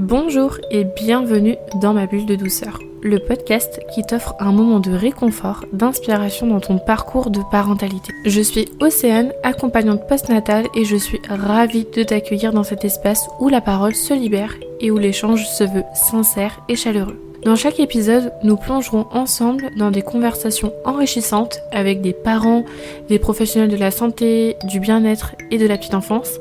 Bonjour et bienvenue dans ma bulle de douceur, le podcast qui t'offre un moment de réconfort, d'inspiration dans ton parcours de parentalité. Je suis Océane, accompagnante postnatale et je suis ravie de t'accueillir dans cet espace où la parole se libère et où l'échange se veut sincère et chaleureux. Dans chaque épisode, nous plongerons ensemble dans des conversations enrichissantes avec des parents, des professionnels de la santé, du bien-être et de la petite enfance,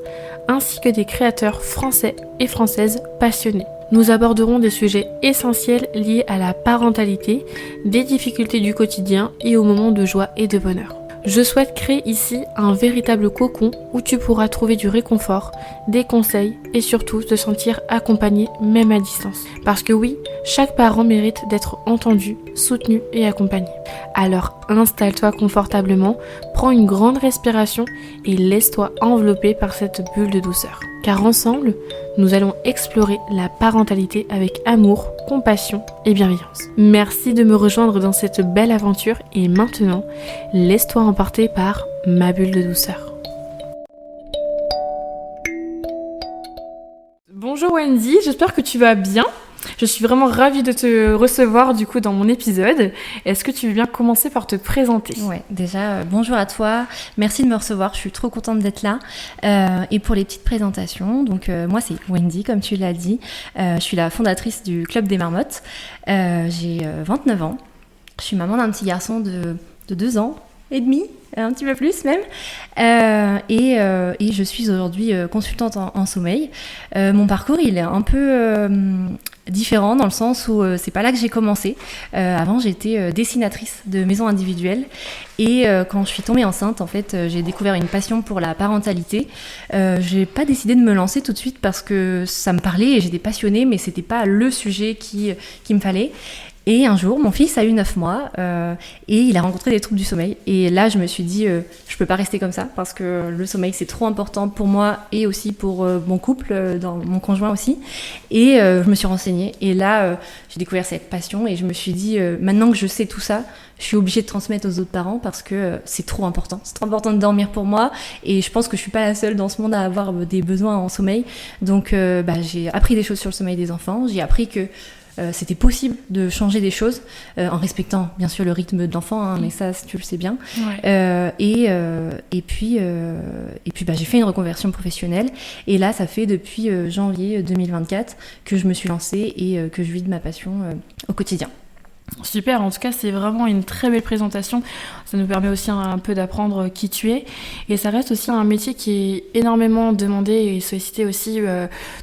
ainsi que des créateurs français et françaises passionnés. Nous aborderons des sujets essentiels liés à la parentalité, des difficultés du quotidien et aux moments de joie et de bonheur. Je souhaite créer ici un véritable cocon où tu pourras trouver du réconfort, des conseils et surtout te sentir accompagné même à distance. Parce que oui, chaque parent mérite d'être entendu, soutenu et accompagné. Alors installe-toi confortablement, prends une grande respiration et laisse-toi envelopper par cette bulle de douceur. Car ensemble, nous allons explorer la parentalité avec amour, compassion et bienveillance. Merci de me rejoindre dans cette belle aventure et maintenant, laisse-toi emporter par ma bulle de douceur. Bonjour Wendy, j'espère que tu vas bien. Je suis vraiment ravie de te recevoir du coup dans mon épisode. Est-ce que tu veux bien commencer par te présenter ? Ouais, déjà, bonjour à toi. Merci de me recevoir. Je suis trop contente d'être là. Et pour les petites présentations, donc moi c'est Wendy, comme tu l'as dit. Je suis la fondatrice du Club des Marmottes. J'ai 29 ans. Je suis maman d'un petit garçon de 2 ans et demi, un petit peu plus même. Et je suis aujourd'hui consultante en sommeil. Mon parcours, il est un peu différent dans le sens où c'est pas là que j'ai commencé. Avant, j'étais dessinatrice de maisons individuelles et quand je suis tombée enceinte, en fait, j'ai découvert une passion pour la parentalité. J'ai pas décidé de me lancer tout de suite parce que ça me parlait et j'étais passionnée, mais c'était pas le sujet qui me fallait. Et un jour, mon fils a eu 9 mois et il a rencontré des troubles du sommeil. Et là, je me suis dit, je peux pas rester comme ça parce que le sommeil, c'est trop important pour moi et aussi pour mon couple, dans mon conjoint aussi. Et je me suis renseignée. Et là, j'ai découvert cette passion et je me suis dit, maintenant que je sais tout ça, je suis obligée de transmettre aux autres parents parce que c'est trop important. C'est trop important de dormir pour moi et je pense que je suis pas la seule dans ce monde à avoir des besoins en sommeil. Donc, j'ai appris des choses sur le sommeil des enfants. J'ai appris que c'était possible de changer des choses en respectant bien sûr le rythme de l'enfant, hein, mais ça tu le sais bien. Ouais. Et puis j'ai fait une reconversion professionnelle et là ça fait depuis janvier 2024 que je me suis lancée et que je vis de ma passion au quotidien. Super, en tout cas c'est vraiment une très belle présentation, ça nous permet aussi un peu d'apprendre qui tu es et ça reste aussi un métier qui est énormément demandé et sollicité aussi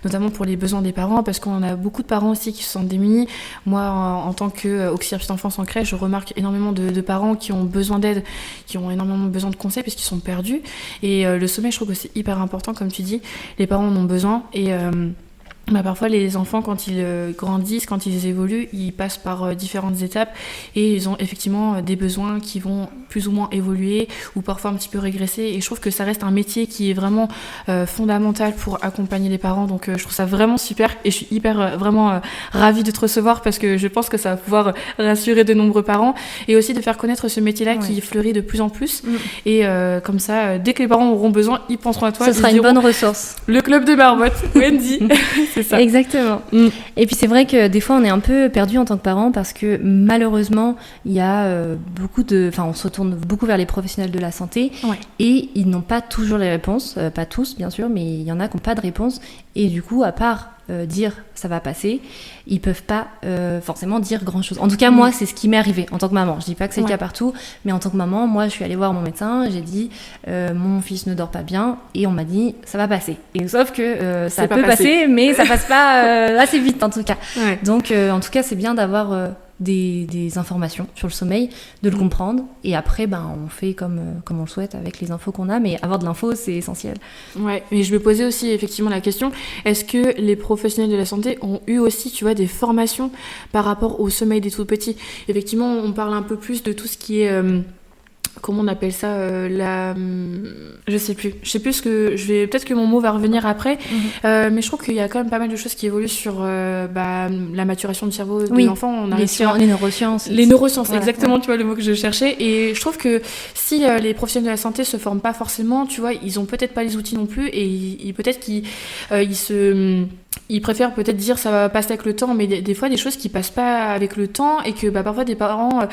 notamment pour les besoins des parents parce qu'on a beaucoup de parents aussi qui se sentent démunis. Moi en tant qu'auxiliaire petite enfance en crèche, je remarque énormément de parents qui ont besoin d'aide, qui ont énormément besoin de conseils parce qu'ils sont perdus et le sommeil je trouve que c'est hyper important comme tu dis, les parents en ont besoin et parfois les enfants quand ils grandissent, quand ils évoluent, ils passent par différentes étapes et ils ont effectivement des besoins qui vont plus ou moins évoluer ou parfois un petit peu régresser et je trouve que ça reste un métier qui est vraiment fondamental pour accompagner les parents donc je trouve ça vraiment super et je suis hyper vraiment ravie de te recevoir parce que je pense que ça va pouvoir rassurer de nombreux parents et aussi de faire connaître ce métier-là qui fleurit de plus en plus et comme ça, dès que les parents auront besoin, ils penseront à toi. Ce sera une bonne ressource. Le club des marmottes, Wendy. C'est ça. Exactement. Et puis c'est vrai que des fois on est un peu perdu en tant que parent parce que malheureusement il y a on se retourne beaucoup vers les professionnels de la santé et ils n'ont pas toujours les réponses, pas tous bien sûr, mais il y en a qui n'ont pas de réponse et du coup à part dire ça va passer, ils peuvent pas forcément dire grand chose. En tout cas moi c'est ce qui m'est arrivé en tant que maman. Je dis pas que c'est le cas partout, mais en tant que maman, moi je suis allée voir mon médecin, j'ai dit mon fils ne dort pas bien et on m'a dit ça va passer. Et sauf que ça peut passer, mais ça passe pas assez vite en tout cas. Ouais. Donc en tout cas c'est bien d'avoir des informations sur le sommeil, de le comprendre et après on fait comme on le souhaite avec les infos qu'on a, mais avoir de l'info c'est essentiel. Ouais, et je me posais aussi effectivement la question, est-ce que les professionnels de la santé ont eu aussi des formations par rapport au sommeil des tout petits? Effectivement on parle un peu plus de tout ce qui est comment on appelle ça, je sais plus peut-être que mon mot va revenir après, mais je trouve qu'il y a quand même pas mal de choses qui évoluent sur la maturation du cerveau de l'enfant. On a les neurosciences. Les neurosciences, voilà, exactement, tu vois le mot que je cherchais. Et je trouve que si les professionnels de la santé se forment pas forcément, tu vois, ils ont peut-être pas les outils non plus, et peut-être qu'ils se ils préfèrent peut-être dire ça va passer avec le temps, mais des fois des choses qui passent pas avec le temps et que parfois des parents,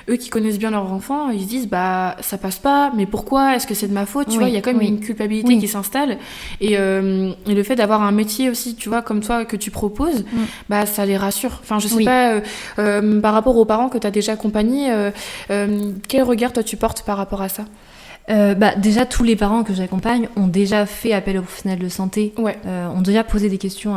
eux qui connaissent bien leur enfant, ils se disent ça passe pas, mais pourquoi, est-ce que c'est de ma faute, tu vois, il y a quand même une culpabilité qui s'installe et le fait d'avoir un métier aussi, tu vois, comme toi que tu proposes, ça les rassure. Enfin, je sais pas, par rapport aux parents que tu as déjà accompagnés, quel regard toi tu portes par rapport à ça? Déjà, tous les parents que j'accompagne ont déjà fait appel aux professionnels de santé, ont déjà posé des questions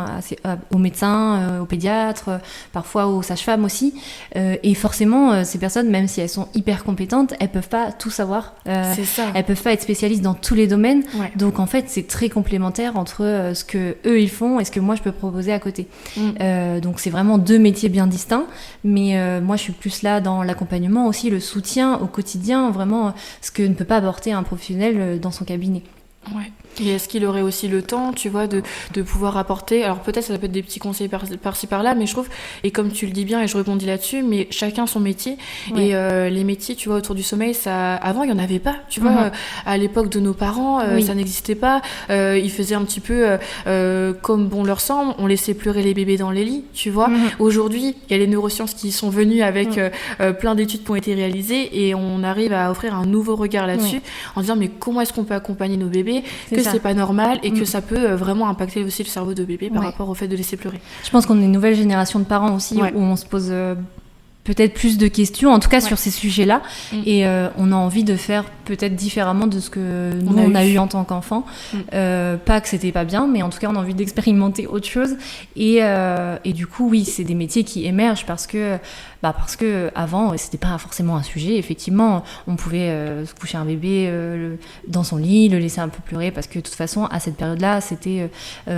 aux médecins, aux pédiatres, parfois aux sages-femmes aussi. Et forcément, ces personnes, même si elles sont hyper compétentes, elles peuvent pas tout savoir. C'est ça. Elles peuvent pas être spécialistes dans tous les domaines. Ouais. Donc en fait, c'est très complémentaire entre ce que eux ils font et ce que moi je peux proposer à côté. Donc c'est vraiment deux métiers bien distincts. Mais moi, je suis plus là dans l'accompagnement aussi, le soutien au quotidien, vraiment ce que ne peut pas apporter un professionnel dans son cabinet. Ouais. Et est-ce qu'il aurait aussi le temps, tu vois, de pouvoir apporter, alors peut-être ça peut être des petits conseils par-ci par-là, mais je trouve, et comme tu le dis bien, et je rebondis là-dessus, mais chacun son métier, et les métiers, tu vois, autour du sommeil, ça, avant, il n'y en avait pas, tu vois, à l'époque de nos parents, ça n'existait pas, ils faisaient un petit peu comme bon leur semble, on laissait pleurer les bébés dans les lits, tu vois. Aujourd'hui, il y a les neurosciences qui sont venues avec plein d'études qui ont été réalisées, et on arrive à offrir un nouveau regard là-dessus, en disant, mais comment est-ce qu'on peut accompagner nos bébés, que c'est pas normal et que ça peut vraiment impacter aussi le cerveau de bébé par rapport au fait de laisser pleurer. Je pense qu'on est une nouvelle génération de parents aussi où on se pose peut-être plus de questions, en tout cas sur ces sujets-là, et on a envie de faire peut-être différemment de ce que nous on a eu en tant qu'enfant. Pas que c'était pas bien, mais en tout cas on a envie d'expérimenter autre chose, et du coup oui, c'est des métiers qui émergent parce que avant c'était pas forcément un sujet. Effectivement, on pouvait se coucher un bébé dans son lit, le laisser un peu pleurer, parce que de toute façon à cette période-là c'était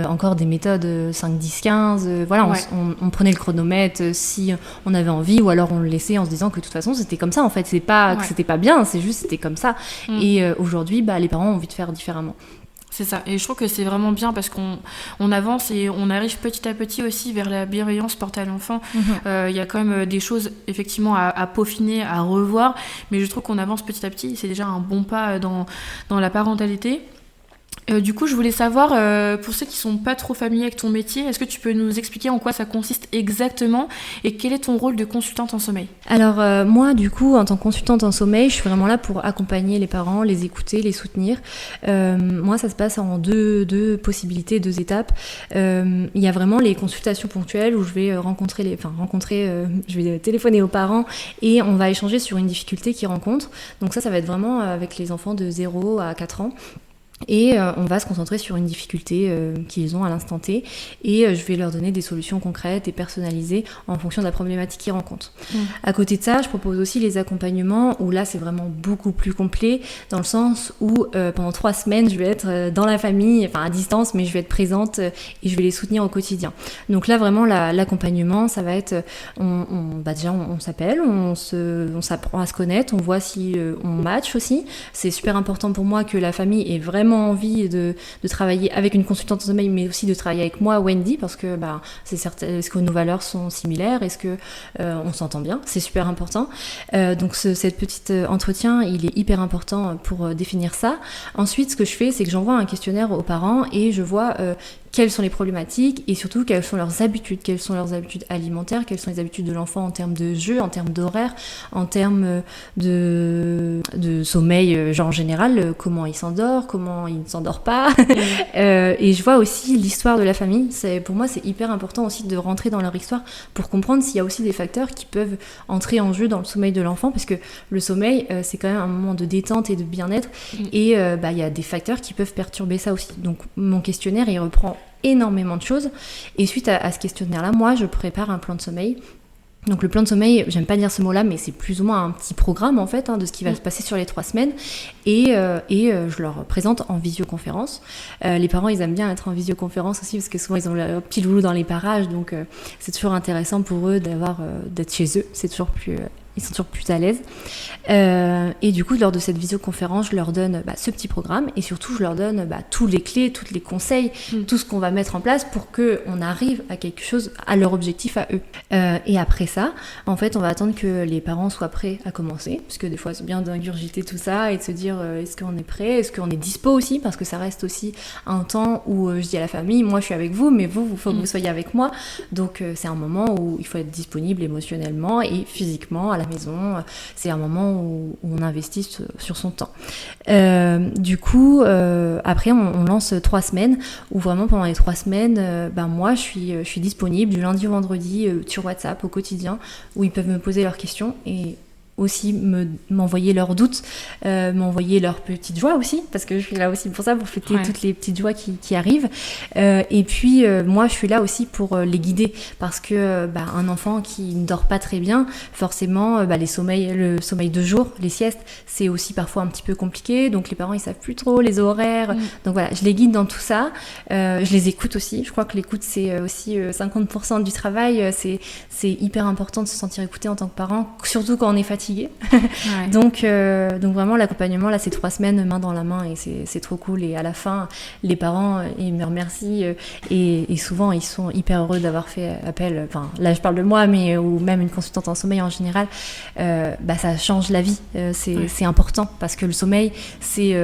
encore des méthodes 5, 10, 15, on prenait le chronomètre si on avait envie, ou alors on le laissait en se disant que de toute façon c'était comme ça en fait, c'est pas que c'était pas bien, c'est juste c'était comme ça. Et aujourd'hui les parents ont envie de faire différemment. C'est ça, et je trouve que c'est vraiment bien parce qu'on avance et on arrive petit à petit aussi vers la bienveillance portée à l'enfant. Y a quand même des choses effectivement à peaufiner, à revoir, mais je trouve qu'on avance petit à petit, c'est déjà un bon pas dans la parentalité. Du coup, je voulais savoir, pour ceux qui sont pas trop familiers avec ton métier, est-ce que tu peux nous expliquer en quoi ça consiste exactement et quel est ton rôle de consultante en sommeil ? Alors moi, du coup, en tant que consultante en sommeil, je suis vraiment là pour accompagner les parents, les écouter, les soutenir. Moi, ça se passe en deux possibilités, 2 étapes. Il y a vraiment les consultations ponctuelles où je vais je vais téléphoner aux parents et on va échanger sur une difficulté qu'ils rencontrent. Donc ça va être vraiment avec les enfants de 0 à 4 ans. Et on va se concentrer sur une difficulté qu'ils ont à l'instant T, et je vais leur donner des solutions concrètes et personnalisées en fonction de la problématique qu'ils rencontrent. À côté de ça, je propose aussi les accompagnements où là c'est vraiment beaucoup plus complet, dans le sens où pendant 3 semaines je vais être dans la famille, enfin à distance, mais je vais être présente et je vais les soutenir au quotidien. Donc là vraiment l'accompagnement, ça va être déjà on s'appelle, on s'apprend à se connaître, on voit si on match aussi. C'est super important pour moi que la famille ait vraiment envie de travailler avec une consultante en sommeil, mais aussi de travailler avec moi, Wendy, parce que est-ce que nos valeurs sont similaires, est-ce que on s'entend bien, c'est super important. Donc cette petite entretien, il est hyper important pour définir ça. Ensuite, ce que je fais, c'est que j'envoie un questionnaire aux parents et je vois quelles sont les problématiques et surtout quelles sont leurs habitudes alimentaires, quelles sont les habitudes de l'enfant en termes de jeu, en termes d'horaire, en termes de sommeil, genre en général, comment il s'endort, comment il ne s'endort pas. Et je vois aussi l'histoire de la famille. Pour moi, c'est hyper important aussi de rentrer dans leur histoire pour comprendre s'il y a aussi des facteurs qui peuvent entrer en jeu dans le sommeil de l'enfant, parce que le sommeil, c'est quand même un moment de détente et de bien-être, et il y a des facteurs qui peuvent perturber ça aussi. Donc mon questionnaire, il reprend énormément de choses, et suite à ce questionnaire-là, moi, je prépare un plan de sommeil. Donc le plan de sommeil, j'aime pas dire ce mot-là, mais c'est plus ou moins un petit programme en fait de ce qui va se passer sur les 3 semaines, et je leur présente en visioconférence. Les parents, ils aiment bien être en visioconférence aussi parce que souvent ils ont leur petit loulou dans les parages, donc c'est toujours intéressant pour eux d'être chez eux, c'est toujours plus ils sont toujours plus à l'aise. Et du coup, lors de cette visioconférence, je leur donne ce petit programme et surtout, je leur donne tous les clés, tous les conseils, tout ce qu'on va mettre en place pour qu'on arrive à quelque chose, à leur objectif à eux. Et après ça, en fait, on va attendre que les parents soient prêts à commencer, parce que des fois, c'est bien d'ingurgiter tout ça et de se dire est-ce qu'on est prêt, est-ce qu'on est dispo aussi, parce que ça reste aussi un temps où je dis à la famille, moi je suis avec vous, mais vous, il faut que vous soyez avec moi. Donc c'est un moment où il faut être disponible émotionnellement et physiquement à la maison. C'est un moment où on investit sur son temps. Du coup, après on lance 3 semaines, où vraiment pendant les 3 semaines, moi je suis disponible du lundi au vendredi sur WhatsApp au quotidien, où ils peuvent me poser leurs questions et aussi m'envoyer leurs doutes, m'envoyer leurs petites joies aussi, parce que je suis là aussi pour ça, pour fêter toutes les petites joies qui arrivent. Et puis moi je suis là aussi pour les guider, parce que un enfant qui ne dort pas très bien, forcément le sommeil de jour, les siestes, c'est aussi parfois un petit peu compliqué, donc les parents ils savent plus trop les horaires. Donc voilà, je les guide dans tout ça, je les écoute aussi. Je crois que l'écoute c'est aussi 50% du travail. C'est hyper important de se sentir écouté en tant que parent, surtout quand on est fatigué. Donc vraiment l'accompagnement là, c'est 3 semaines main dans la main, et c'est trop cool. Et à la fin, les parents ils me remercient, et souvent ils sont hyper heureux d'avoir fait appel. Enfin là je parle de moi, mais ou même une consultante en sommeil en général, ça change la vie. C'est important, parce que le sommeil c'est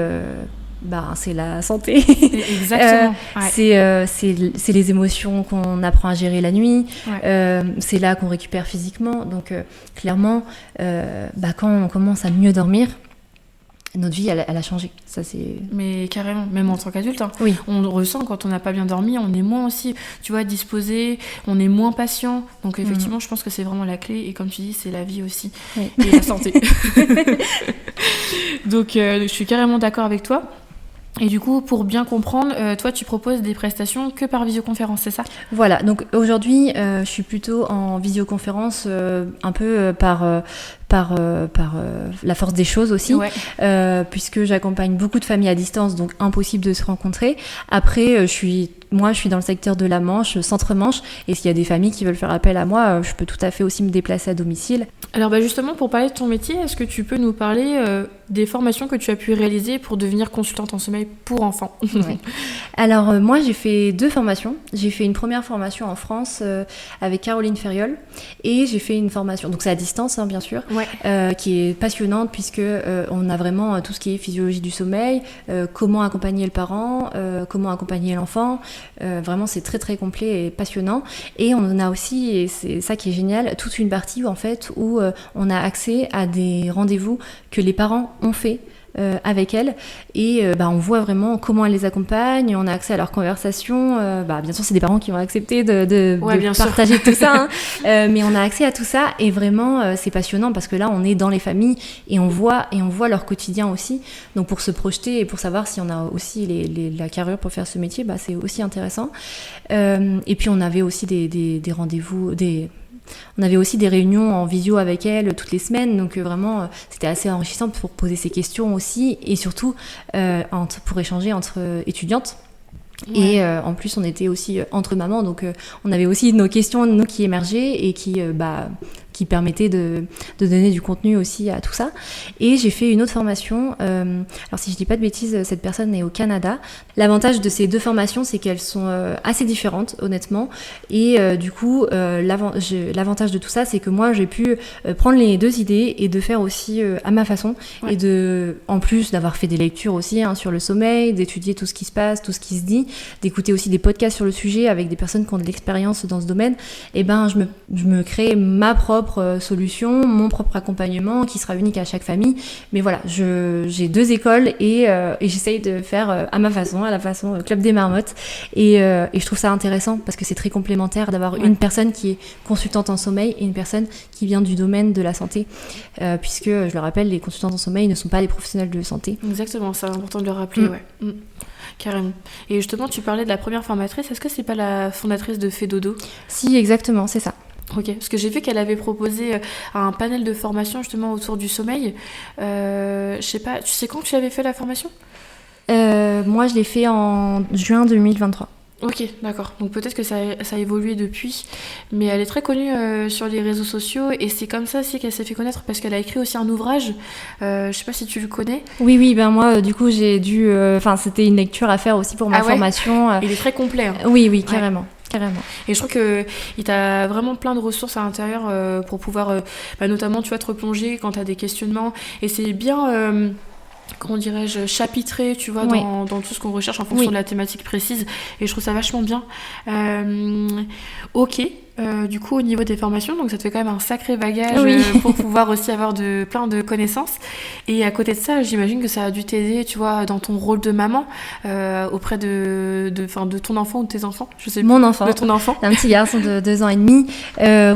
la santé. Exactement. C'est les émotions qu'on apprend à gérer la nuit. C'est là qu'on récupère physiquement. Donc clairement, quand on commence à mieux dormir, notre vie elle a changé. Ça c'est. Mais carrément, même en tant qu'adulte, oui. On ressent quand on n'a pas bien dormi, on est moins aussi, disposé, on est moins patient. Donc effectivement, je pense que c'est vraiment la clé. Et comme tu dis, c'est la vie aussi, et la santé. Donc je suis carrément d'accord avec toi. Et du coup, pour bien comprendre, toi, tu proposes des prestations que par visioconférence, c'est ça ? Voilà, donc aujourd'hui, je suis plutôt en visioconférence, un peu par la force des choses aussi, puisque j'accompagne beaucoup de familles à distance, donc impossible de se rencontrer. Après, je suis dans le secteur de la Manche, Centre-Manche, et s'il y a des familles qui veulent faire appel à moi, je peux tout à fait aussi me déplacer à domicile. Alors justement, pour parler de ton métier, est-ce que tu peux nous parler des formations que tu as pu réaliser pour devenir consultante en sommeil pour enfants ? Alors moi, j'ai fait 2 formations. J'ai fait une première formation en France avec Caroline Ferriol, et j'ai fait une formation, donc c'est à distance bien sûr, qui est passionnante, puisque on a vraiment tout ce qui est physiologie du sommeil, comment accompagner le parent, comment accompagner l'enfant. Vraiment c'est très très complet et passionnant. Et on a aussi, et c'est ça qui est génial, toute une partie où on a accès à des rendez-vous que les parents ont fait avec elles, et on voit vraiment comment elles les accompagnent, on a accès à leurs conversations. Bien sûr c'est des parents qui vont accepter de partager tout ça, mais on a accès à tout ça, et vraiment c'est passionnant, parce que là on est dans les familles et on voit leur quotidien aussi, donc pour se projeter et pour savoir si on a aussi la carrure pour faire ce métier, c'est aussi intéressant. Et puis on avait aussi des rendez-vous, on avait aussi des réunions en visio avec elle toutes les semaines, donc vraiment c'était assez enrichissant pour poser ces questions aussi, et surtout pour échanger entre étudiantes. Et en plus on était aussi entre mamans, donc on avait aussi nos questions, nous, qui émergeaient et qui permettait de donner du contenu aussi à tout ça. Et j'ai fait une autre formation, alors si je dis pas de bêtises, cette personne est au Canada. L'avantage de ces 2 formations, c'est qu'elles sont assez différentes, honnêtement, et du coup l'avantage de tout ça, c'est que moi j'ai pu prendre les 2 idées et de faire aussi à ma façon, et en plus d'avoir fait des lectures aussi sur le sommeil, d'étudier tout ce qui se passe, tout ce qui se dit, d'écouter aussi des podcasts sur le sujet avec des personnes qui ont de l'expérience dans ce domaine, et je me crée ma propre solution, mon propre accompagnement qui sera unique à chaque famille. Mais voilà, j'ai 2 écoles, et j'essaye de faire à ma façon, à la façon Club des Marmottes, et je trouve ça intéressant, parce que c'est très complémentaire d'avoir une personne qui est consultante en sommeil et une personne qui vient du domaine de la santé, puisque je le rappelle, les consultantes en sommeil ne sont pas des professionnels de santé. Exactement, c'est important de le rappeler. Carrément. Et justement, tu parlais de la première formatrice, est-ce que c'est pas la fondatrice de Fedodo ? Si, exactement, c'est ça. Ok, parce que j'ai vu qu'elle avait proposé un panel de formation justement autour du sommeil. Je sais pas, tu sais quand tu avais fait la formation ? Moi, je l'ai fait en juin 2023. Ok, d'accord. Donc peut-être que ça a évolué depuis, mais elle est très connue sur les réseaux sociaux et c'est comme ça aussi qu'elle s'est fait connaître parce qu'elle a écrit aussi un ouvrage. Je sais pas si tu le connais. Oui, ben moi, du coup, j'ai dû... Enfin, c'était une lecture à faire aussi pour ma formation. Il est très complet. Hein. Oui, carrément. Carrément. Et je trouve qu'il t'a vraiment plein de ressources à l'intérieur pour pouvoir, notamment, tu vois, te replonger quand t'as des questionnements. Et c'est bien... comment dirais-je, chapitré, tu vois, dans tout ce qu'on recherche en fonction de la thématique précise. Et je trouve ça vachement bien. Ok. Du coup, au niveau des formations, donc ça te fait quand même un sacré bagage pour pouvoir aussi avoir plein de connaissances. Et à côté de ça, j'imagine que ça a dû t'aider, tu vois, dans ton rôle de maman auprès de ton enfant ou de tes enfants. Je sais Mon enfant. De ton enfant. Un petit garçon de 2 ans et demi.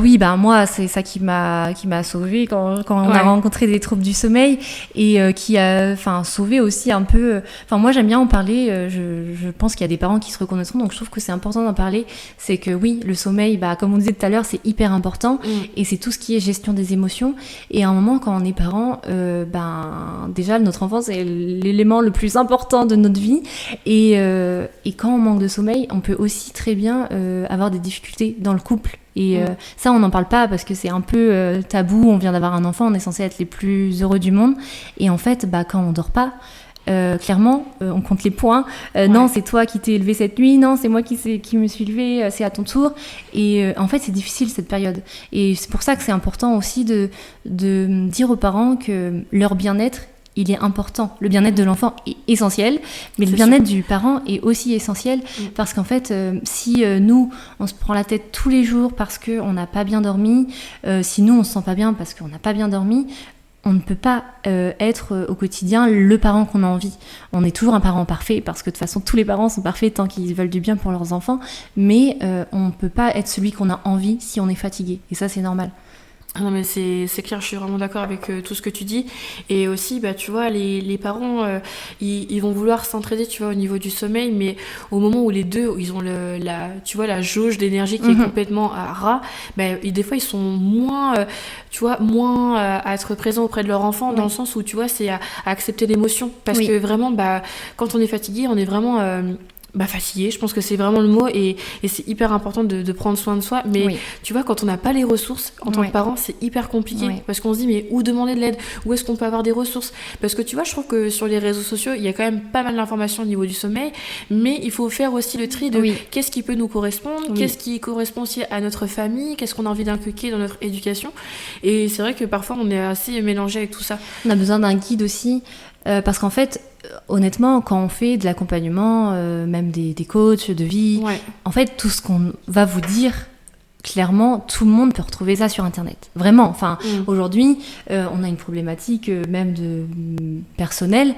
Oui, ben moi, c'est ça qui m'a sauvée quand on a rencontré des troubles du sommeil et qui a, sauvé aussi un peu. Moi, j'aime bien en parler. Je pense qu'il y a des parents qui se reconnaîtront, donc je trouve que c'est important d'en parler. C'est que oui, le sommeil, comme on disait tout à l'heure, c'est hyper important et c'est tout ce qui est gestion des émotions. Et à un moment, quand on est parent, déjà notre enfance est l'élément le plus important de notre vie et quand on manque de sommeil, on peut aussi très bien avoir des difficultés dans le couple. Et ça, on n'en parle pas parce que c'est un peu tabou. On vient d'avoir un enfant, on est censé être les plus heureux du monde. Et en fait, quand on dort pas, clairement, on compte les points. Non, c'est toi qui t'es élevé cette nuit. Non, c'est moi qui me suis levée. C'est à ton tour. Et en fait, c'est difficile cette période. Et c'est pour ça que c'est important aussi de dire aux parents que leur bien-être, il est important. Le bien-être de l'enfant est essentiel, mais le bien-être du parent est aussi essentiel parce qu'en fait, si nous, on se prend la tête tous les jours parce qu'on n'a pas bien dormi, si nous, on se sent pas bien parce qu'on n'a pas bien dormi, on ne peut pas être au quotidien le parent qu'on a envie. On est toujours un parent parfait parce que de toute façon, tous les parents sont parfaits tant qu'ils veulent du bien pour leurs enfants, mais on ne peut pas être celui qu'on a envie si on est fatigué. Et ça, c'est normal. Ah non mais c'est clair, je suis vraiment d'accord avec tout ce que tu dis. Et aussi, tu vois, les parents, ils vont vouloir s'entraider, tu vois, au niveau du sommeil, mais au moment où les deux, ils ont la jauge d'énergie qui est complètement à ras, des fois, ils sont moins, à être présents auprès de leur enfant, dans le sens où, tu vois, c'est à accepter l'émotion. Parce que vraiment, quand on est fatigué, on est vraiment... fatigué, je pense que c'est vraiment le mot et c'est hyper important de prendre soin de soi, mais tu vois, quand on n'a pas les ressources en tant que parent, c'est hyper compliqué parce qu'on se dit mais où demander de l'aide, où est-ce qu'on peut avoir des ressources, parce que tu vois, je trouve que sur les réseaux sociaux il y a quand même pas mal d'informations au niveau du sommeil, mais il faut faire aussi le tri de qu'est-ce qui peut nous correspondre, qu'est-ce qui correspond aussi à notre famille, qu'est-ce qu'on a envie d'inculquer dans notre éducation, et c'est vrai que parfois on est assez mélangé avec tout ça. On a besoin d'un guide aussi. Parce qu'en fait, honnêtement, quand on fait de l'accompagnement, même des coachs de vie, en fait, tout ce qu'on va vous dire, clairement, tout le monde peut retrouver ça sur Internet. Vraiment. Aujourd'hui, on a une problématique même personnelle.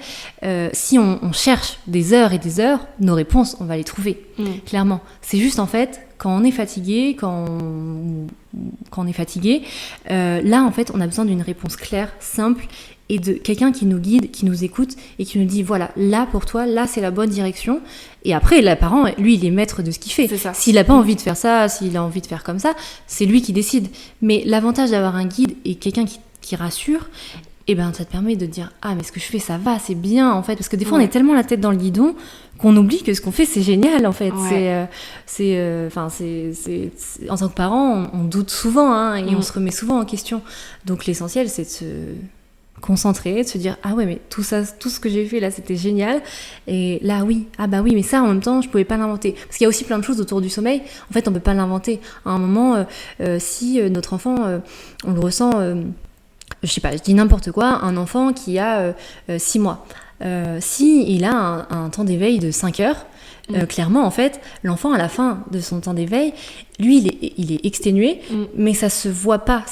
Si on cherche des heures et des heures, nos réponses, on va les trouver. Clairement. C'est juste, en fait, quand on est fatigué, là, en fait, on a besoin d'une réponse claire, simple, et de quelqu'un qui nous guide, qui nous écoute et qui nous dit voilà, là pour toi, là c'est la bonne direction. Et après, le parent, lui, il est maître de ce qu'il fait. S'il n'a pas envie de faire ça, s'il a envie de faire comme ça, c'est lui qui décide. Mais l'avantage d'avoir un guide et quelqu'un qui rassure, ça te permet de dire mais ce que je fais, ça va, c'est bien en fait. Parce que des fois, on est tellement la tête dans le guidon qu'on oublie que ce qu'on fait, c'est génial en fait. En tant que parent, on doute souvent et on se remet souvent en question. Donc l'essentiel, c'est de se concentrer, de se dire mais tout ce que j'ai fait là, c'était génial, et là mais ça en même temps je pouvais pas l'inventer, parce qu'il y a aussi plein de choses autour du sommeil, en fait on peut pas l'inventer. À un moment, si notre enfant on le ressent, je sais pas, je dis n'importe quoi, un enfant qui a 6 mois, si il a un temps d'éveil de 5 heures, clairement en fait l'enfant à la fin de son temps d'éveil, lui il est exténué, mais ça se voit pas,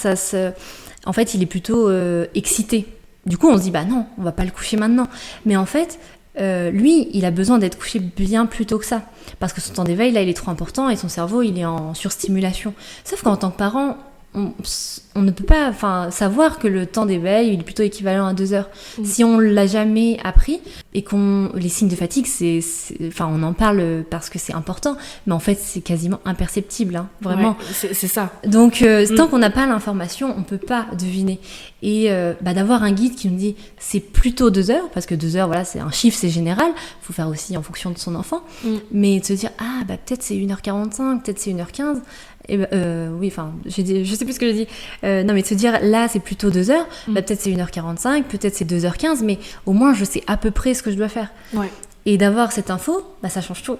en fait il est plutôt excité. Du coup on se dit non, on va pas le coucher maintenant, mais en fait lui il a besoin d'être couché bien plus tôt que ça, parce que son temps d'éveil là il est trop important et son cerveau il est en surstimulation. Sauf qu'en tant que parent, on ne peut pas savoir que le temps d'éveil il est plutôt équivalent à 2 heures. Si on l'a jamais appris et les signes de fatigue, on en parle parce que c'est important, mais en fait c'est quasiment imperceptible, hein, vraiment. Ouais, c'est ça. Donc tant qu'on n'a pas l'information, on peut pas deviner. Et d'avoir un guide qui nous dit c'est plutôt 2 heures, parce que 2 heures, voilà, c'est un chiffre, c'est général, faut faire aussi en fonction de son enfant, mais de se dire peut-être c'est 1h45, peut-être c'est 1h15. Et je sais plus ce que je dis. Non, mais de se dire là c'est plutôt 2 heures, peut-être c'est 1h45, peut-être c'est 2h15, mais au moins je sais à peu près ce que je dois faire. Ouais. Et d'avoir cette info, ça change tout.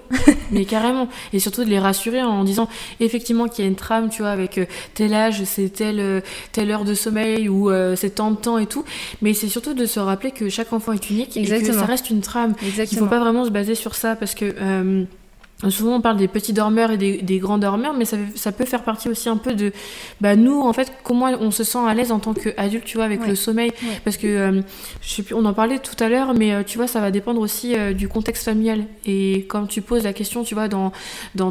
Mais carrément. Et surtout de les rassurer en disant effectivement qu'il y a une trame, tu vois, avec tel âge, c'est telle heure de sommeil ou c'est tant de temps et tout. Mais c'est surtout de se rappeler que chaque enfant est unique. Exactement. Et que ça reste une trame. Exactement. Il ne faut pas vraiment se baser sur ça parce que... souvent on parle des petits dormeurs et des grands dormeurs, mais ça peut faire partie aussi un peu de nous en fait, comment on se sent à l'aise en tant qu'adulte, tu vois, avec le sommeil, parce que je sais plus, on en parlait tout à l'heure, mais tu vois, ça va dépendre aussi du contexte familial. Et quand tu poses la question, tu vois, dans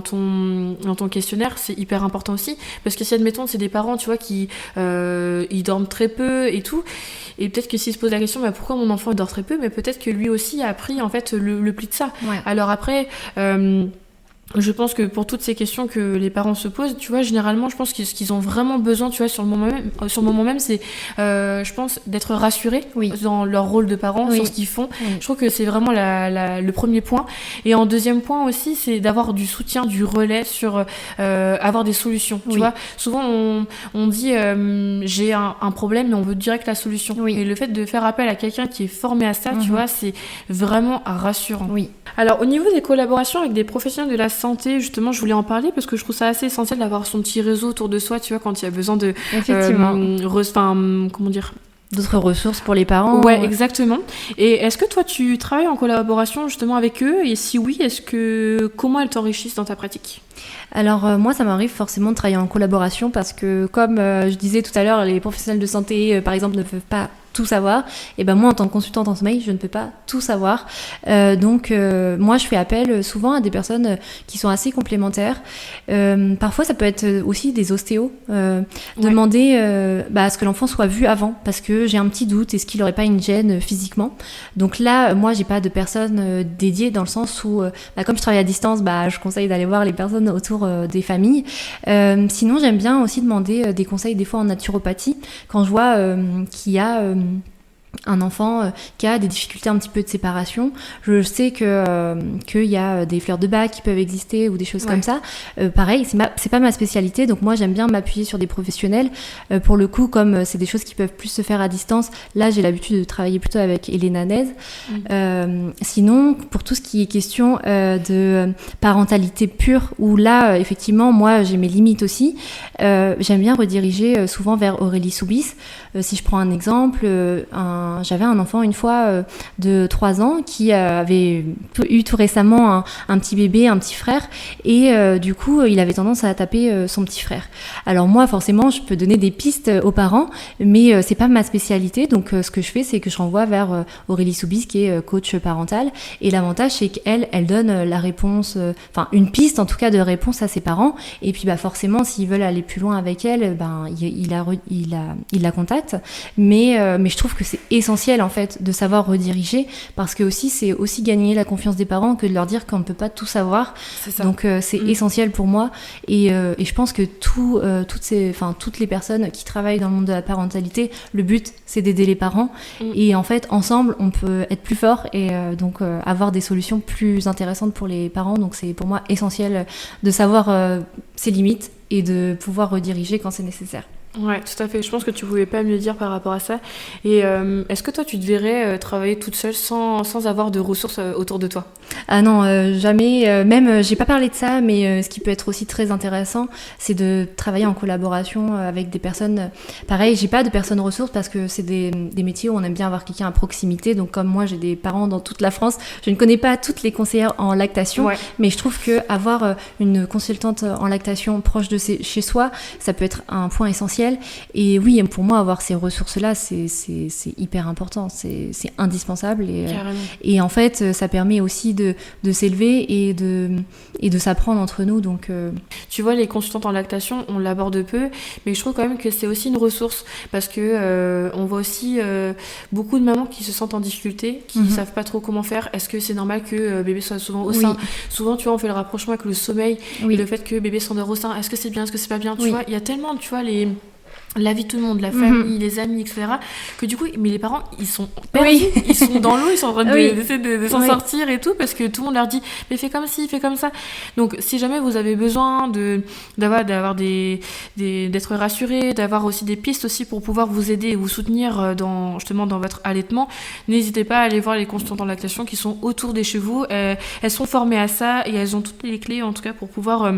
ton questionnaire, c'est hyper important aussi, parce que si admettons c'est des parents, tu vois, qui ils dorment très peu et tout, et peut-être que s'ils se posent la question pourquoi mon enfant dort très peu, mais peut-être que lui aussi a appris en fait le pli de ça. Alors après je pense que pour toutes ces questions que les parents se posent, tu vois, généralement, je pense que ce qu'ils ont vraiment besoin, tu vois, sur le moment même, c'est, je pense, d'être rassurés dans leur rôle de parents, sur ce qu'ils font. Je trouve que c'est vraiment le premier point. Et en deuxième point aussi, c'est d'avoir du soutien, du relais sur avoir des solutions. Tu vois, souvent on dit j'ai un problème, mais on veut direct la solution. Et le fait de faire appel à quelqu'un qui est formé à ça, tu vois, c'est vraiment rassurant. Alors, au niveau des collaborations avec des professionnels de la santé, justement, je voulais en parler parce que je trouve ça assez essentiel d'avoir son petit réseau autour de soi, tu vois, quand il y a besoin de... comment dire, d'autres ressources pour les parents. Ouais, exactement. Et est-ce que toi, tu travailles en collaboration justement avec eux? Et si oui, comment elles t'enrichissent dans ta pratique? Alors moi, ça m'arrive forcément de travailler en collaboration parce que, comme je disais tout à l'heure, les professionnels de santé, par exemple, ne peuvent pas tout savoir. Et moi, en tant que consultante en sommeil, je ne peux pas tout savoir. Donc, moi, je fais appel souvent à des personnes qui sont assez complémentaires. Parfois, ça peut être aussi des ostéos. Demander à ce que l'enfant soit vu avant, parce que j'ai un petit doute, est-ce qu'il n'aurait pas une gêne physiquement? Donc là, moi, j'ai pas de personne dédiée dans le sens où, comme je travaille à distance, je conseille d'aller voir les personnes autour des familles. Sinon, j'aime bien aussi demander des conseils des fois en naturopathie, quand je vois qu'il y a un enfant qui a des difficultés un petit peu de séparation. Je sais qu'il y a des fleurs de bac qui peuvent exister ou des choses comme ça. Pareil, c'est pas ma spécialité, donc moi j'aime bien m'appuyer sur des professionnels. Pour le coup, comme c'est des choses qui peuvent plus se faire à distance, là j'ai l'habitude de travailler plutôt avec Elena Nez. Sinon, pour tout ce qui est question de parentalité pure, où là effectivement moi j'ai mes limites aussi, j'aime bien rediriger souvent vers Aurélie Soubis. Si je prends un exemple, j'avais un enfant une fois de 3 ans qui avait eu tout récemment un petit bébé, un petit frère, et du coup il avait tendance à taper son petit frère. Alors moi forcément je peux donner des pistes aux parents, mais c'est pas ma spécialité, donc ce que je fais c'est que je renvoie vers Aurélie Soubis qui est coach parental, et l'avantage c'est qu'elle donne la réponse, une piste en tout cas de réponse à ses parents, et puis forcément s'ils veulent aller plus loin avec elle, il la contacte. Mais je trouve que c'est essentiel en fait de savoir rediriger, parce que aussi c'est aussi gagner la confiance des parents que de leur dire qu'on ne peut pas tout savoir. C'est ça. Donc c'est essentiel pour moi, et je pense que toutes les personnes qui travaillent dans le monde de la parentalité, le but c'est d'aider les parents, et en fait ensemble on peut être plus fort et donc avoir des solutions plus intéressantes pour les parents. Donc c'est pour moi essentiel de savoir ses limites et de pouvoir rediriger quand c'est nécessaire. Ouais, tout à fait. Je pense que tu pouvais pas mieux dire par rapport à ça. Et est-ce que toi, tu te verrais travailler toute seule sans avoir de ressources autour de toi? Ah non, jamais. Même, j'ai pas parlé de ça, mais ce qui peut être aussi très intéressant, c'est de travailler en collaboration avec des personnes. Pareil, j'ai pas de personnes ressources parce que c'est des métiers où on aime bien avoir quelqu'un à proximité. Donc, comme moi, j'ai des parents dans toute la France, je ne connais pas toutes les conseillères en lactation, mais je trouve que avoir une consultante en lactation proche de chez soi, ça peut être un point essentiel. essentiel. Et oui, pour moi, avoir ces ressources-là, c'est hyper important, c'est indispensable. Et en fait, ça permet aussi de s'élever et de s'apprendre entre nous. Donc, Tu vois, les consultantes en lactation, on l'aborde peu, mais je trouve quand même que c'est aussi une ressource parce que on voit aussi beaucoup de mamans qui se sentent en difficulté, qui savent pas trop comment faire. Est-ce que c'est normal que bébé soit souvent au sein? Souvent, tu vois, on fait le rapprochement avec le sommeil et le fait que bébé s'endort au sein. Est-ce que c'est bien? Est-ce que c'est pas bien? Tu vois, il y a tellement, tu vois, la vie de tout le monde, la famille, les amis, etc. Que du coup, mais les parents, ils sont perdus, ils sont dans l'eau, ils sont en train d'essayer de s'en sortir et tout, parce que tout le monde leur dit, mais fais comme ci, fais comme ça. Donc, si jamais vous avez besoin d'être rassuré, d'avoir aussi des pistes aussi pour pouvoir vous aider et vous soutenir justement dans votre allaitement, n'hésitez pas à aller voir les consultantes en lactation qui sont autour de chez vous. Elles sont formées à ça et elles ont toutes les clés, en tout cas, pour pouvoir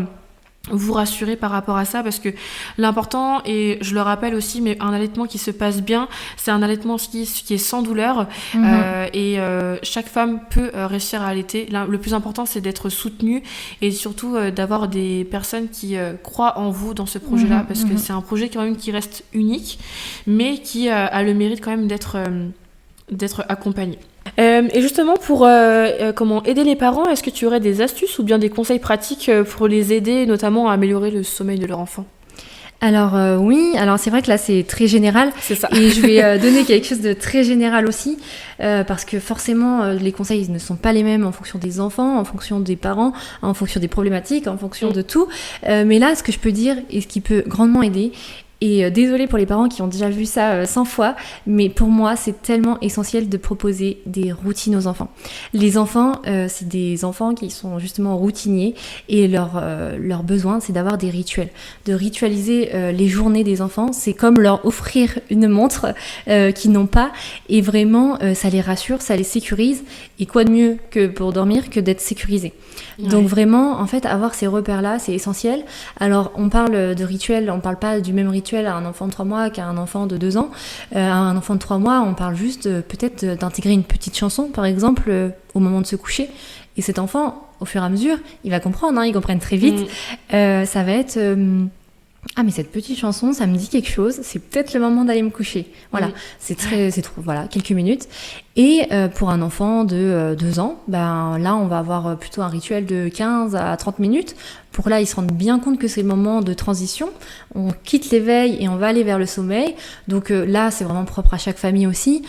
vous rassurer par rapport à ça, parce que l'important, et je le rappelle aussi, mais un allaitement qui se passe bien, c'est un allaitement qui est sans douleur, et chaque femme peut réussir à allaiter. Le plus important, c'est d'être soutenue et surtout d'avoir des personnes qui croient en vous dans ce projet-là, parce que c'est un projet quand même qui reste unique, mais qui a le mérite quand même d'être accompagné. Et justement, pour comment aider les parents, est-ce que tu aurais des astuces ou bien des conseils pratiques pour les aider, notamment à améliorer le sommeil de leur enfant? Alors oui, alors c'est vrai que là c'est très général, c'est ça. Et je vais donner quelque chose de très général aussi, parce que forcément les conseils ne sont pas les mêmes en fonction des enfants, en fonction des parents, en fonction des problématiques, en fonction de tout, mais là ce que je peux dire et ce qui peut grandement aider, et désolée pour les parents qui ont déjà vu ça 100 fois, mais pour moi c'est tellement essentiel de proposer des routines aux enfants. Les enfants, c'est des enfants qui sont justement routiniers, et leur besoin c'est d'avoir des rituels, de ritualiser les journées des enfants. C'est comme leur offrir une montre qu'ils n'ont pas, et vraiment ça les rassure, ça les sécurise, et quoi de mieux que pour dormir que d'être sécurisé. Donc vraiment, en fait, avoir ces repères-là, c'est essentiel. Alors, on parle de rituel, on parle pas du même rituel à un enfant de 3 mois qu'à un enfant de 2 ans. À un enfant de 3 mois, on parle juste peut-être d'intégrer une petite chanson, par exemple, au moment de se coucher. Et cet enfant, au fur et à mesure, il va comprendre, ils comprennent très vite. Ça va être... ah, mais cette petite chanson, ça me dit quelque chose, c'est peut-être le moment d'aller me coucher. Voilà, c'est trop, voilà, quelques minutes. Et pour un enfant de 2 ans, ben là, on va avoir plutôt un rituel de 15 à 30 minutes. Pour là, ils se rendent bien compte que c'est le moment de transition. On quitte l'éveil et on va aller vers le sommeil. Donc là, c'est vraiment propre à chaque famille aussi.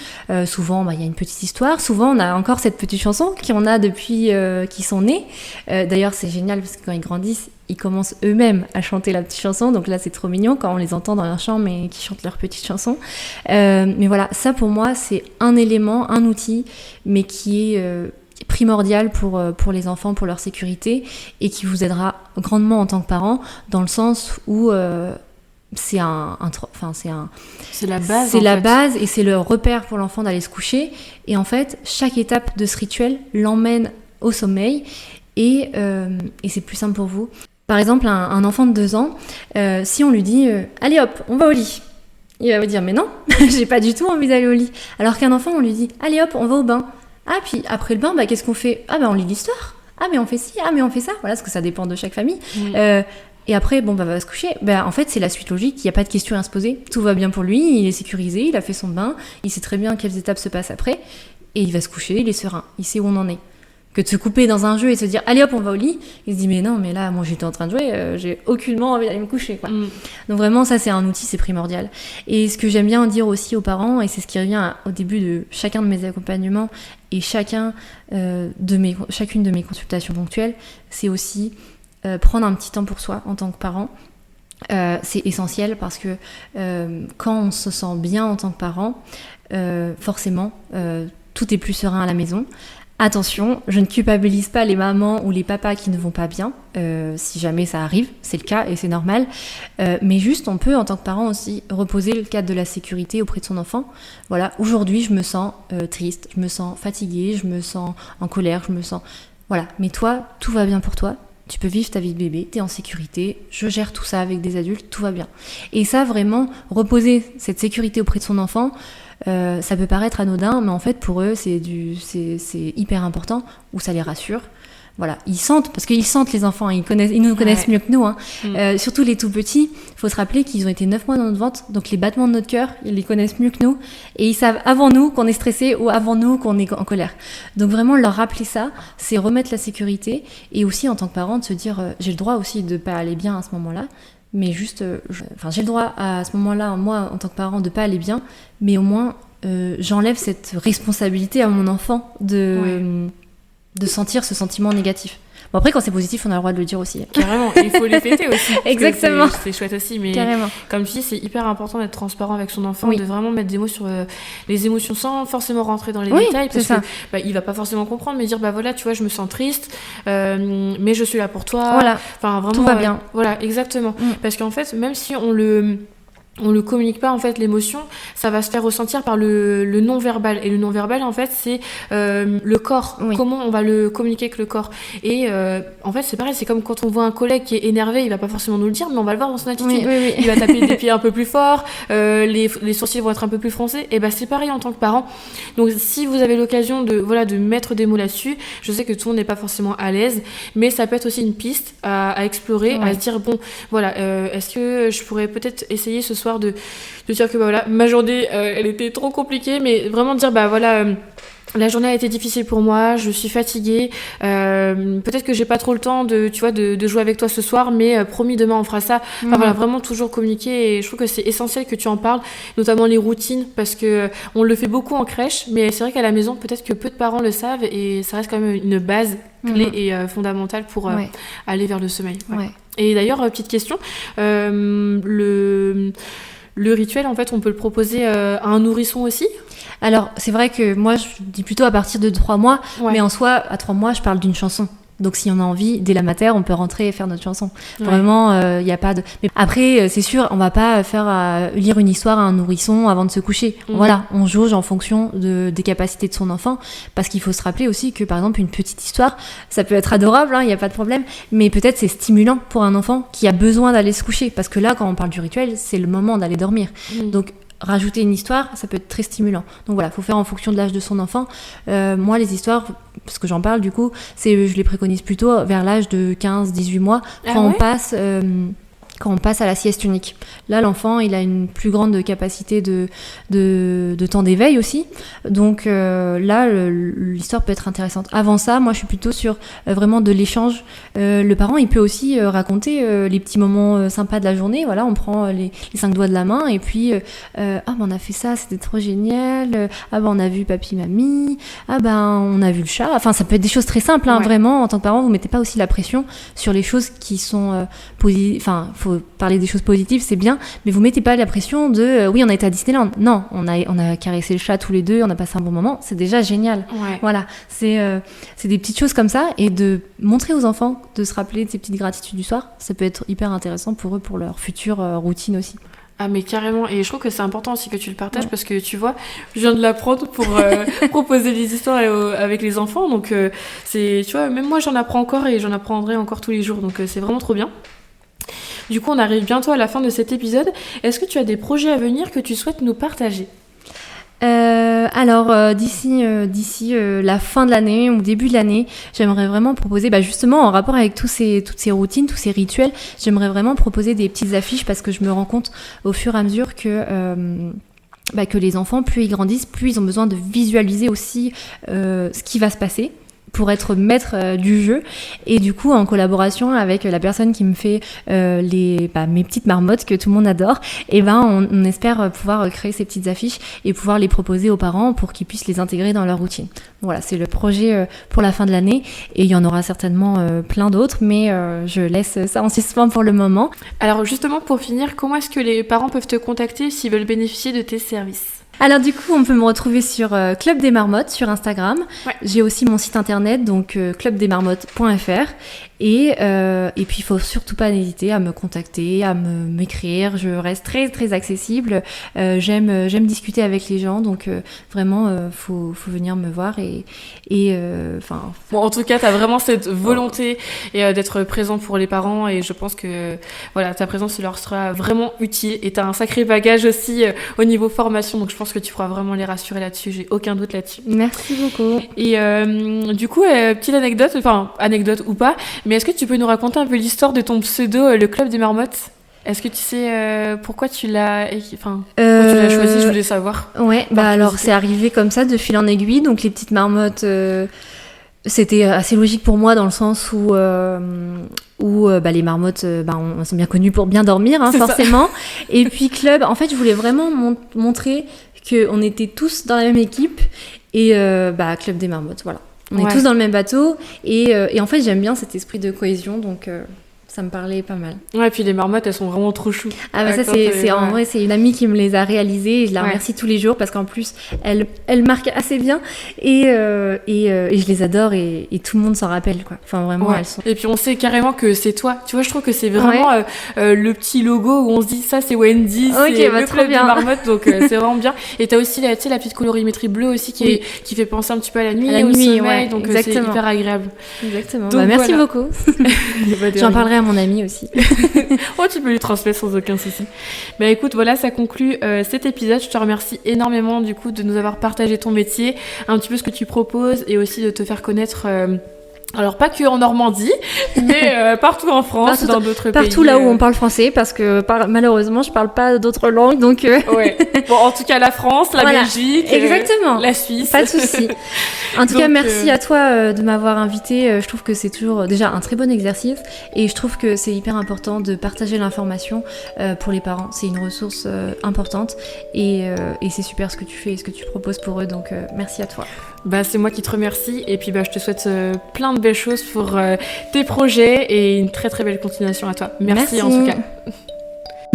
Souvent, il y a une petite histoire. Souvent, on a encore cette petite chanson qu'on a depuis qu'ils sont nés. D'ailleurs, c'est génial parce que quand ils grandissent, ils commencent eux-mêmes à chanter la petite chanson. Donc là, c'est trop mignon quand on les entend dans leur chambre et qu'ils chantent leur petite chanson. Mais voilà, ça pour moi, c'est un élément, un outil, mais qui est primordial pour les enfants, pour leur sécurité, et qui vous aidera grandement en tant que parent, dans le sens où c'est la base. C'est la base, et c'est le repère pour l'enfant d'aller se coucher. Et en fait, chaque étape de ce rituel l'emmène au sommeil, et c'est plus simple pour vous. Par exemple, un enfant de 2 ans, si on lui dit allez hop, on va au lit, il va vous dire mais non, j'ai pas du tout envie d'aller au lit. Alors qu'un enfant, on lui dit allez hop, on va au bain. Ah, puis après le bain, qu'est-ce qu'on fait? Ah, on lit l'histoire. Ah, mais on fait ci, ah, mais on fait ça. Voilà, parce que ça dépend de chaque famille. Et après, va se coucher. En fait, c'est la suite logique. Il n'y a pas de question à se poser. Tout va bien pour lui. Il est sécurisé. Il a fait son bain. Il sait très bien quelles étapes se passent après. Et il va se coucher. Il est serein. Il sait où on en est. Que de se couper dans un jeu et se dire allez hop, on va au lit. Il se dit mais non, mais là, moi j'étais en train de jouer. J'ai aucunement envie d'aller me coucher, quoi. Donc vraiment, ça c'est un outil, c'est primordial. Et ce que j'aime bien dire aussi aux parents, et c'est ce qui revient au début de chacun de mes accompagnements et chacune de mes consultations ponctuelles, c'est aussi prendre un petit temps pour soi en tant que parent. C'est essentiel parce que quand on se sent bien en tant que parent, forcément tout est plus serein à la maison. Attention, je ne culpabilise pas les mamans ou les papas qui ne vont pas bien, si jamais ça arrive, c'est le cas et c'est normal, mais juste on peut en tant que parent aussi reposer le cadre de la sécurité auprès de son enfant. Voilà, aujourd'hui je me sens triste, je me sens fatiguée, je me sens en colère, voilà, mais toi, tout va bien pour toi, tu peux vivre ta vie de bébé, t'es en sécurité, je gère tout ça avec des adultes, tout va bien. Et ça vraiment, reposer cette sécurité auprès de son enfant, ça peut paraître anodin, mais en fait pour eux c'est hyper important, ou ça les rassure, voilà, ils sentent, parce qu'ils sentent les enfants, ils nous connaissent mieux que nous, hein. Surtout les tout petits, il faut se rappeler qu'ils ont été 9 mois dans notre ventre, donc les battements de notre cœur, ils les connaissent mieux que nous, et ils savent avant nous qu'on est stressé ou avant nous qu'on est en colère. Donc vraiment, leur rappeler ça, c'est remettre la sécurité, et aussi en tant que parent de se dire, j'ai le droit aussi de pas aller bien à ce moment-là, mais juste, j'ai le droit à ce moment-là, moi en tant que parent, de pas aller bien, mais au moins, j'enlève cette responsabilité à mon enfant de sentir ce sentiment négatif. Bon, après, quand c'est positif, on a le droit de le dire aussi. Carrément, il faut les fêter aussi. Exactement. C'est chouette aussi, mais carrément. Comme tu dis, c'est hyper important d'être transparent avec son enfant, de vraiment mettre des mots sur les émotions sans forcément rentrer dans les détails, parce que il va pas forcément comprendre, mais dire voilà, tu vois, je me sens triste, mais je suis là pour toi. Voilà. Enfin, vraiment, tout va bien. Voilà, exactement. Parce qu'en fait, même si on le communique pas, en fait, l'émotion, ça va se faire ressentir par le non-verbal. Et le non-verbal, en fait, c'est le corps. Comment on va le communiquer avec le corps. Et en fait, c'est pareil, c'est comme quand on voit un collègue qui est énervé, il va pas forcément nous le dire, mais on va le voir dans son attitude. Il va taper des pieds un peu plus fort, les sourcils vont être un peu plus froncés. Et c'est pareil en tant que parent. Donc, si vous avez l'occasion de mettre des mots là-dessus, je sais que tout le monde n'est pas forcément à l'aise, mais ça peut être aussi une piste à explorer, à se dire, bon, voilà, est-ce que je pourrais peut-être essayer ce soir de dire que ma journée elle était trop compliquée, mais vraiment dire la journée a été difficile pour moi, je suis fatiguée, peut-être que j'ai pas trop le temps de jouer avec toi ce soir, mais promis demain on fera ça. Voilà, vraiment toujours communiquer, et je trouve que c'est essentiel que tu en parles, notamment les routines, parce que on le fait beaucoup en crèche, mais c'est vrai qu'à la maison peut-être que peu de parents le savent, et ça reste quand même une base clé et fondamentale pour aller vers le sommeil. Et d'ailleurs, petite question, le rituel, en fait, on peut le proposer à un nourrisson aussi ? Alors, c'est vrai que moi, je dis plutôt à partir de 3 mois, mais en soi, à 3 mois, je parle d'une chanson. Donc, si on a envie, dès la mater, on peut rentrer et faire notre chanson. Vraiment, il n'y a pas de... Mais après, c'est sûr, on va pas faire lire une histoire à un nourrisson avant de se coucher. Voilà, on jauge en fonction des capacités de son enfant, parce qu'il faut se rappeler aussi que, par exemple, une petite histoire, ça peut être adorable, il n'y a pas de problème, mais peut-être c'est stimulant pour un enfant qui a besoin d'aller se coucher, parce que là, quand on parle du rituel, c'est le moment d'aller dormir. Donc, rajouter une histoire, ça peut être très stimulant. Donc voilà, il faut faire en fonction de l'âge de son enfant. Moi, les histoires, parce que j'en parle du coup, je les préconise plutôt vers l'âge de 15-18 mois, quand on passe à la sieste unique. Là, l'enfant, il a une plus grande capacité de temps d'éveil aussi. Donc là, l'histoire peut être intéressante. Avant ça, moi, je suis plutôt sur vraiment de l'échange. Le parent, il peut aussi raconter les petits moments sympas de la journée. Voilà, on prend les 5 doigts de la main et puis on a fait ça, c'était trop génial. On a vu papy, mamie. On a vu le chat. Enfin, ça peut être des choses très simples. Vraiment, en tant que parent, vous mettez pas aussi la pression sur les choses qui sont positives. Enfin, faut parler des choses positives, c'est bien, mais vous mettez pas la pression de oui, on a été à Disneyland. Non, on a caressé le chat tous les deux, on a passé un bon moment, c'est déjà génial. Voilà, c'est des petites choses comme ça, et de montrer aux enfants, de se rappeler de ces petites gratitudes du soir, ça peut être hyper intéressant pour eux, pour leur future routine aussi. Ah mais carrément, et je trouve que c'est important aussi que tu le partages, parce que tu vois, je viens de l'apprendre pour proposer des histoires avec les enfants, donc c'est, tu vois, même moi j'en apprends encore, et j'en apprendrai encore tous les jours, donc c'est vraiment trop bien. Du coup, on arrive bientôt à la fin de cet épisode. Est-ce que tu as des projets à venir que tu souhaites nous partager ? Alors, d'ici la fin de l'année ou début de l'année, j'aimerais vraiment proposer, justement en rapport avec toutes ces routines, tous ces rituels, j'aimerais vraiment proposer des petites affiches, parce que je me rends compte au fur et à mesure que les enfants, plus ils grandissent, plus ils ont besoin de visualiser aussi ce qui va se passer, pour être maître du jeu, et du coup en collaboration avec la personne qui me fait mes petites marmottes que tout le monde adore, et on espère pouvoir créer ces petites affiches et pouvoir les proposer aux parents pour qu'ils puissent les intégrer dans leur routine. Voilà, c'est le projet pour la fin de l'année, et il y en aura certainement plein d'autres, mais je laisse ça en suspens pour le moment. Alors justement, pour finir, comment est-ce que les parents peuvent te contacter s'ils veulent bénéficier de tes services ? Alors du coup, on peut me retrouver sur Club des Marmottes sur Instagram. J'ai aussi mon site internet, donc clubdesmarmottes.fr. Et puis il faut surtout pas hésiter à me contacter, à m'écrire. Je reste très très accessible. J'aime discuter avec les gens, donc vraiment faut venir me voir Bon, en tout cas, t'as vraiment cette volonté d'être présent pour les parents, et je pense que voilà, ta présence leur sera vraiment utile, et t'as un sacré bagage aussi au niveau formation, donc je pense que tu pourras vraiment les rassurer là-dessus, j'ai aucun doute là-dessus. Merci beaucoup. Et du coup, petite anecdote ou pas, mais est-ce que tu peux nous raconter un peu l'histoire de ton pseudo, le Club des Marmottes ? Est-ce que tu sais pourquoi tu l'as choisi? Je voulais savoir. Ouais, alors c'est arrivé comme ça, de fil en aiguille. Donc les petites marmottes, c'était assez logique pour moi, dans le sens où les marmottes, on sont bien connues pour bien dormir, forcément. Et puis club, en fait, je voulais vraiment montrer qu'on était tous dans la même équipe. Et Club des Marmottes, voilà. On est tous dans le même bateau. Et en fait, j'aime bien cet esprit de cohésion, donc ça me parlait pas mal. Ouais, et puis les marmottes, elles sont vraiment trop choues. Ah bah ça, en vrai, c'est une amie qui me les a réalisées, et je la remercie tous les jours, parce qu'en plus, elle marque assez bien, et je les adore, et tout le monde s'en rappelle, quoi. Enfin, vraiment, elles sont... Et puis on sait carrément que c'est toi. Tu vois, je trouve que c'est vraiment le petit logo où on se dit, ça c'est Wendy, c'est le Club des Marmottes, donc c'est vraiment bien. Et t'as aussi la petite colorimétrie bleue aussi qui fait penser un petit peu à la nuit, au sommeil, donc c'est hyper agréable. Exactement. Donc, merci beaucoup. J'en parlerai à mon ami aussi. Tu peux lui transmettre sans aucun souci. Écoute, voilà, ça conclut cet épisode. Je te remercie énormément du coup de nous avoir partagé ton métier, un petit peu ce que tu proposes, et aussi de te faire connaître. Alors pas que en Normandie, mais partout en France, dans d'autres pays. Partout là où on parle français, parce que malheureusement je parle pas d'autres langues, donc. Ouais. Bon, en tout cas la France, la Belgique, exactement. La Suisse. Pas de souci. En tout cas, merci à toi de m'avoir invitée. Je trouve que c'est toujours déjà un très bon exercice, et je trouve que c'est hyper important de partager l'information pour les parents. C'est une ressource importante, et c'est super ce que tu fais et ce que tu proposes pour eux. Donc merci à toi. C'est moi qui te remercie, et puis je te souhaite plein de belles choses pour tes projets, et une très très belle continuation à toi. Merci. En tout cas.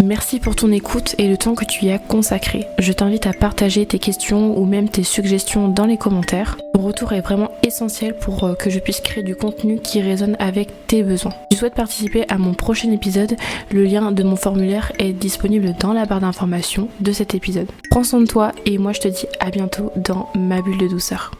Merci pour ton écoute et le temps que tu y as consacré. Je t'invite à partager tes questions ou même tes suggestions dans les commentaires. Ton retour est vraiment essentiel pour que je puisse créer du contenu qui résonne avec tes besoins. Si tu souhaites participer à mon prochain épisode, le lien de mon formulaire est disponible dans la barre d'informations de cet épisode. Prends soin de toi, et moi je te dis à bientôt dans ma bulle de douceur.